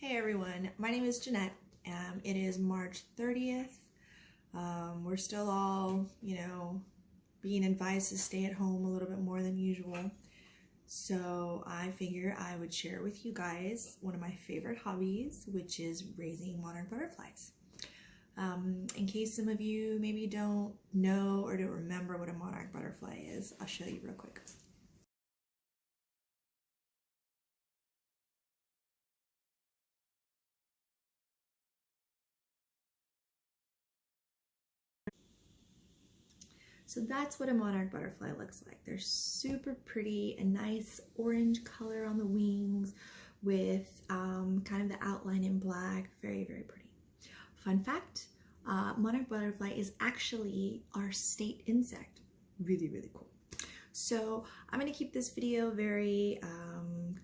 Hey everyone, my name is Jeanette. It is March 30th. We're still all, being advised to stay at home a little bit more than usual. So I figure I would share with you guys one of my favorite hobbies, which is raising monarch butterflies. In case some of you maybe don't know or don't remember what a monarch butterfly is, I'll show you real quick. So that's what a monarch butterfly looks like. They're super pretty, a nice orange color on the wings with kind of the outline in black. Very, very pretty. Fun fact, monarch butterfly is actually our state insect. Really, really cool. So I'm going to keep this video very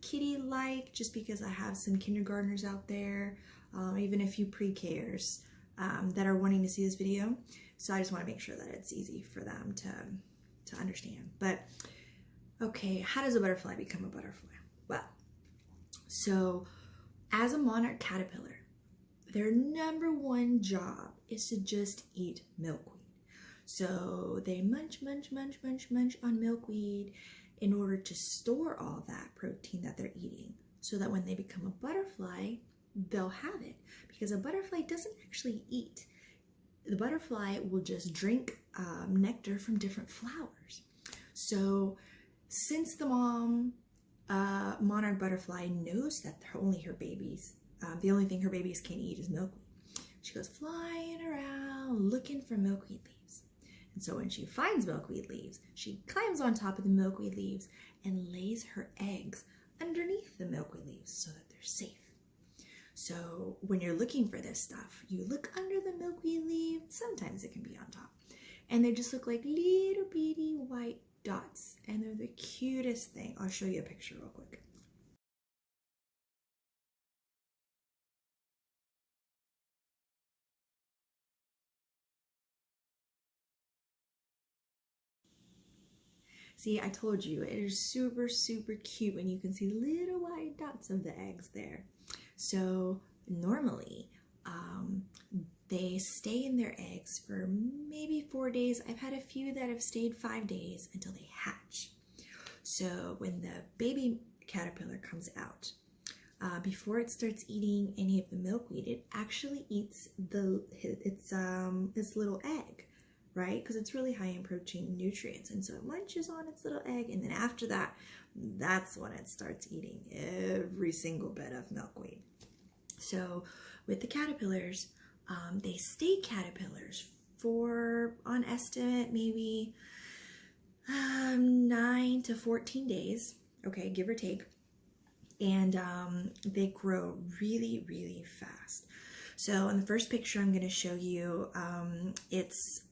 kitty-like just because I have some kindergartners out there, even a few pre-Kers that are wanting to see this video. So I just want to make sure that it's easy for them to understand. But okay, how does a butterfly become a butterfly? Well, so as a monarch caterpillar, their number one job is to just eat milkweed. So they munch on milkweed in order to store all that protein that they're eating so that when they become a butterfly, they'll have it. Because a butterfly doesn't actually eat. The butterfly will just drink nectar from different flowers. So since the mom monarch butterfly knows that only her babies, the only thing her babies can eat is milkweed, she goes flying around looking for milkweed leaves. And so when she finds milkweed leaves, she climbs on top of the milkweed leaves and lays her eggs underneath the milkweed leaves so that they're safe. So when you're looking for this stuff, you look under the milkweed leaf. Sometimes it can be on top. And they just look like little bitty white dots. And they're the cutest thing. I'll show you a picture real quick. See, I told you, it is super, super cute when you can see little white dots of the eggs there. So normally, they stay in their eggs for maybe 4 days. I've had a few that have stayed 5 days until they hatch. So when the baby caterpillar comes out, before it starts eating any of the milkweed, it actually eats its little egg, right? Because it's really high in protein and nutrients. And so it munches on its little egg. And then after that, that's when it starts eating every single bit of milkweed. So with the caterpillars, they stay caterpillars for, on estimate, maybe 9 to 14 days, okay, give or take. And they grow really, really fast. So in the first picture I'm going to show you, it's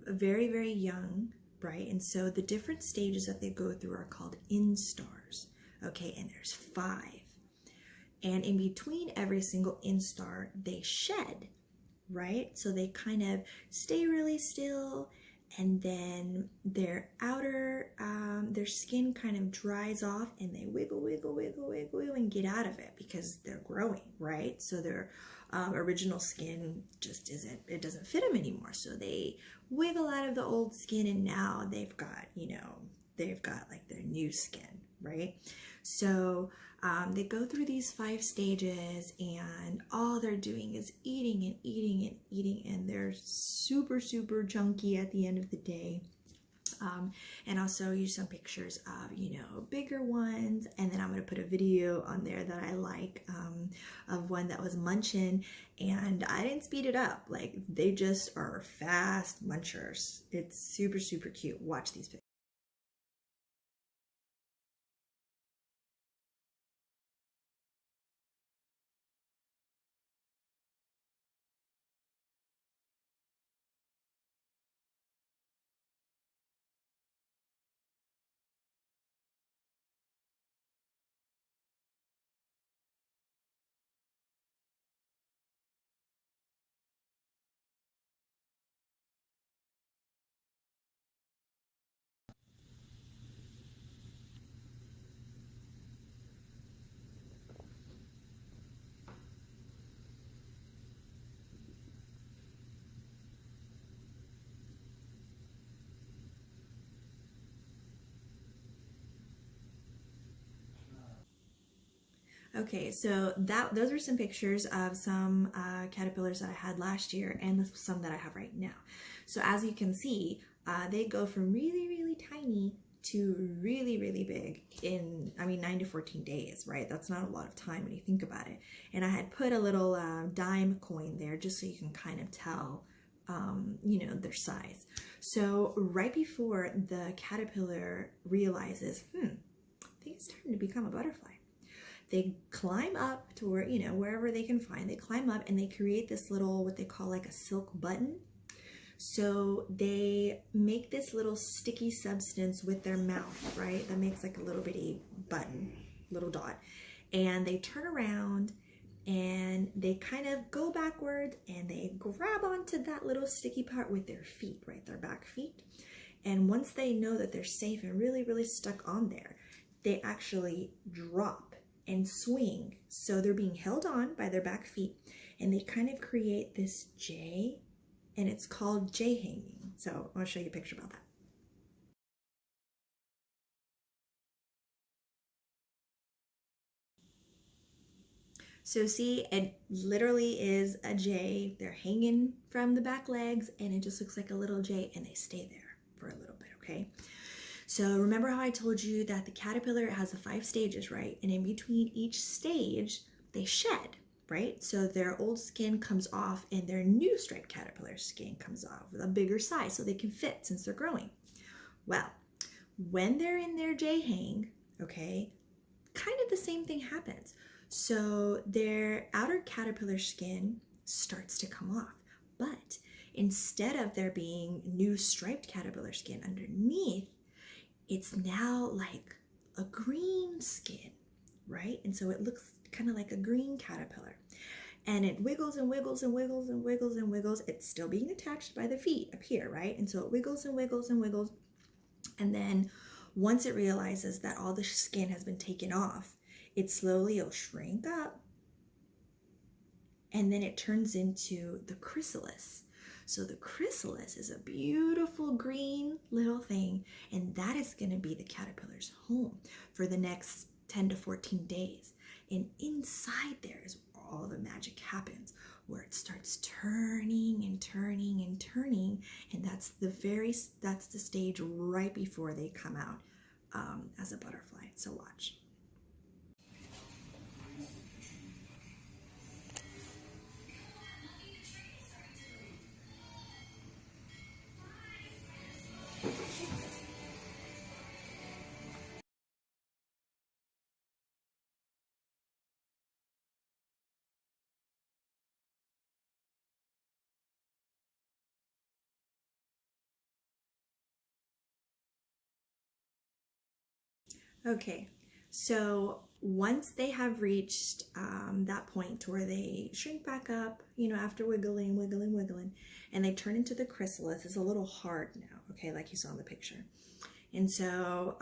very, very young, right? And so the different stages that they go through are called instars, okay? And there's 5. And in between every single instar, they shed, right? So they kind of stay really still, and then their outer, their skin kind of dries off, and they wiggle, and get out of it because they're growing, right? So their original skin just it doesn't fit them anymore. So they wiggle out of the old skin, and now they've got, they've got like their new skin, right? So they go through these 5 stages, and all they're doing is eating, and they're super, super chunky at the end of the day. And I'll show you some pictures of, bigger ones, and then I'm going to put a video on there that I like of one that was munching, and I didn't speed it up. Like, they just are fast munchers. It's super, super cute. Watch these pictures. Okay, so those are some pictures of some caterpillars that I had last year and some that I have right now. So as you can see, they go from really, really tiny to really, really big in, 9 to 14 days, right? That's not a lot of time when you think about it. And I had put a little dime coin there just so you can kind of tell, their size. So right before the caterpillar realizes, I think it's starting to become a butterfly. They climb up to where, wherever they can find, they climb up and they create this little, what they call like a silk button. So they make this little sticky substance with their mouth, right? That makes like a little bitty button, little dot. And they turn around and they kind of go backwards and they grab onto that little sticky part with their feet, right? Their back feet. And once they know that they're safe and really, really stuck on there, they actually drop and swing. So they're being held on by their back feet and they kind of create this J, and it's called J hanging. So I'll show you a picture about that. So see, it literally is a J. They're hanging from the back legs and it just looks like a little J, and they stay there for a little bit, okay? So remember how I told you that the caterpillar has the 5 stages, right? And in between each stage, they shed, right? So their old skin comes off and their new striped caterpillar skin comes off with a bigger size so they can fit since they're growing. Well, when they're in their J hang, okay, kind of the same thing happens. So their outer caterpillar skin starts to come off, but instead of there being new striped caterpillar skin underneath, it's now like a green skin, right? And so it looks kind of like a green caterpillar. And it wiggles and wiggles and wiggles and wiggles and wiggles. It's still being attached by the feet up here, right? And so it wiggles and wiggles and wiggles. And then once it realizes that all the skin has been taken off, it slowly will shrink up. And then it turns into the chrysalis. So the chrysalis is a beautiful green little thing, and that is going to be the caterpillar's home for the next 10 to 14 days. And inside there is where all the magic happens, where it starts turning and turning and turning, and that's the stage right before they come out as a butterfly. So watch. Okay, so once they have reached that point where they shrink back up, after wiggling, wiggling, wiggling, and they turn into the chrysalis, it's a little hard now, okay, like you saw in the picture. And so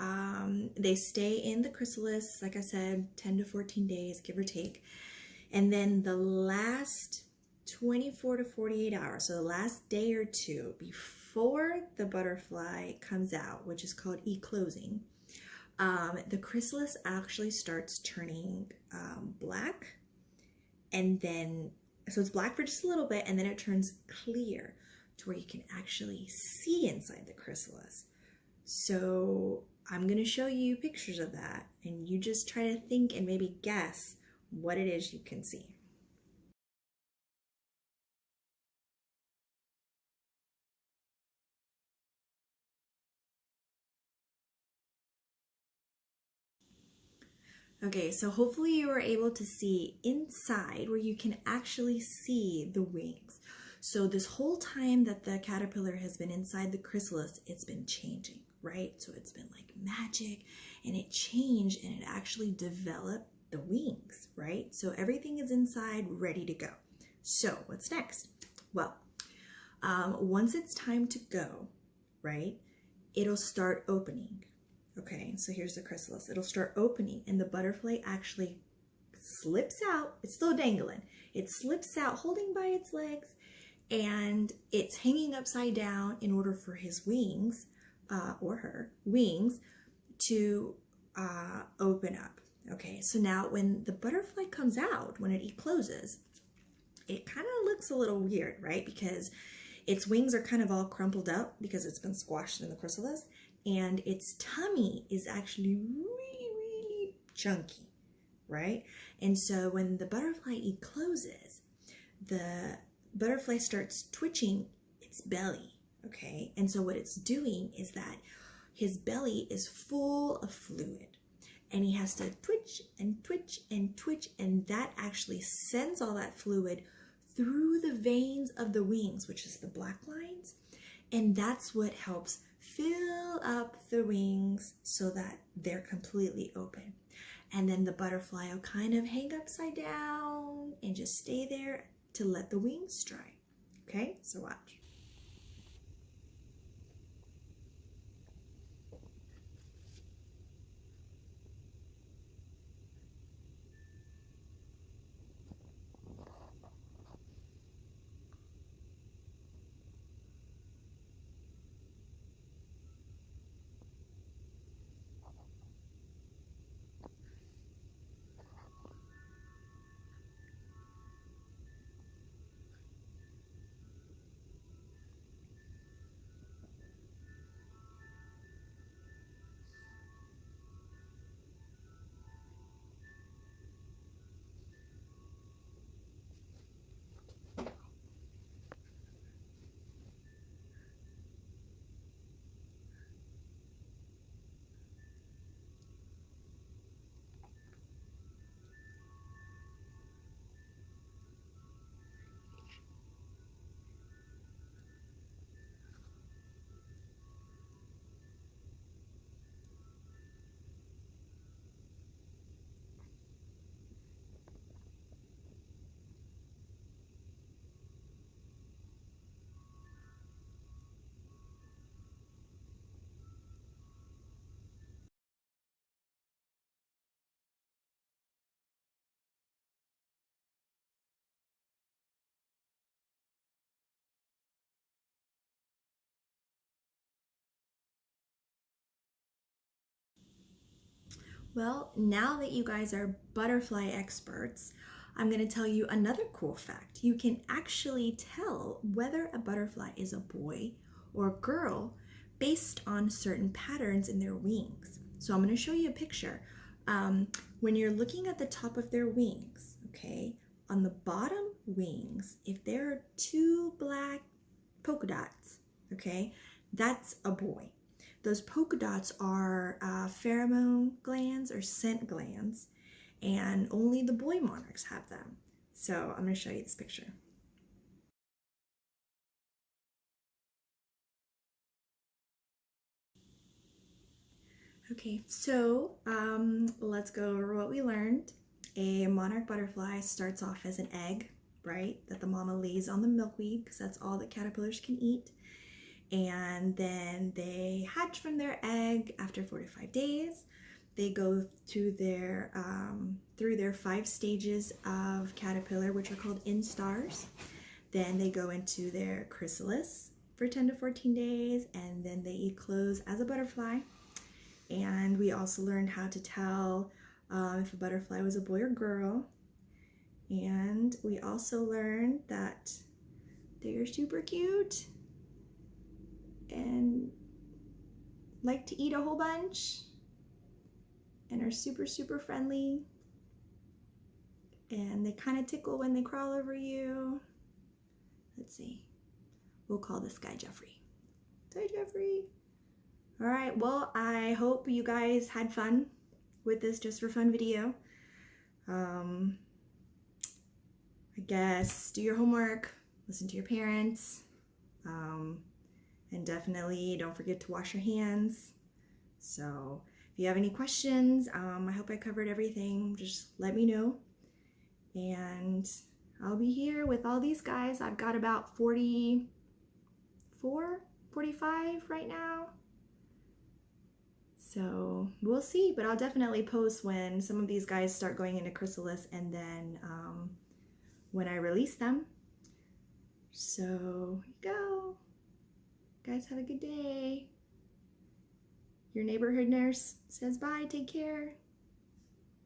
they stay in the chrysalis, like I said, 10 to 14 days, give or take. And then the last 24 to 48 hours, so the last day or two before the butterfly comes out, which is called eclosing, the chrysalis actually starts turning black, and then, so it's black for just a little bit, and then it turns clear to where you can actually see inside the chrysalis. So I'm going to show you pictures of that, and you just try to think and maybe guess what it is you can see. Okay, so hopefully you were able to see inside where you can actually see the wings. So this whole time that the caterpillar has been inside the chrysalis, it's been changing, right? So it's been like magic, and it changed and it actually developed the wings, right? So everything is inside ready to go. So what's next? Well, once it's time to go, right, it'll start opening. Okay, so here's the chrysalis. It'll start opening and the butterfly actually slips out. It's still dangling. It slips out holding by its legs, and it's hanging upside down in order for his wings, or her wings, to open up. Okay, so now when the butterfly comes out, when it ecloses, it kind of looks a little weird, right? Because its wings are kind of all crumpled up because it's been squashed in the chrysalis, and its tummy is actually really, really chunky, right? And so when the butterfly ecloses, the butterfly starts twitching its belly, okay? And so what it's doing is that his belly is full of fluid, and he has to twitch and twitch and twitch, and that actually sends all that fluid through the veins of the wings, which is the black lines, and that's what helps fill up the wings so that they're completely open. And then the butterfly will kind of hang upside down and just stay there to let the wings dry. Okay, so watch. Well, now that you guys are butterfly experts, I'm going to tell you another cool fact. You can actually tell whether a butterfly is a boy or a girl based on certain patterns in their wings. So I'm going to show you a picture. When you're looking at the top of their wings, okay, on the bottom wings, if there are two black polka dots, okay, that's a boy. Those polka dots are pheromone glands or scent glands, and only the boy monarchs have them. So I'm going to show you this picture. Okay, so let's go over what we learned. A monarch butterfly starts off as an egg, right, that the mama lays on the milkweed because that's all that caterpillars can eat. And then they hatch from their egg after 4 to 5 days. They go to their through their 5 stages of caterpillar, which are called instars. Then they go into their chrysalis for 10 to 14 days, and then they eclose as a butterfly. And we also learned how to tell if a butterfly was a boy or girl. And we also learned that they are super cute and like to eat a whole bunch and are super, super friendly. And they kind of tickle when they crawl over you. Let's see. We'll call this guy Jeffrey. Hi, Jeffrey. All right, well, I hope you guys had fun with this just for fun video. I guess do your homework, listen to your parents, and definitely don't forget to wash your hands. So if you have any questions, I hope I covered everything. Just let me know. And I'll be here with all these guys. I've got about 44, 45 right now. So we'll see, but I'll definitely post when some of these guys start going into chrysalis and then when I release them. So here you go. Guys, have a good day. Your neighborhood nurse says bye, take care.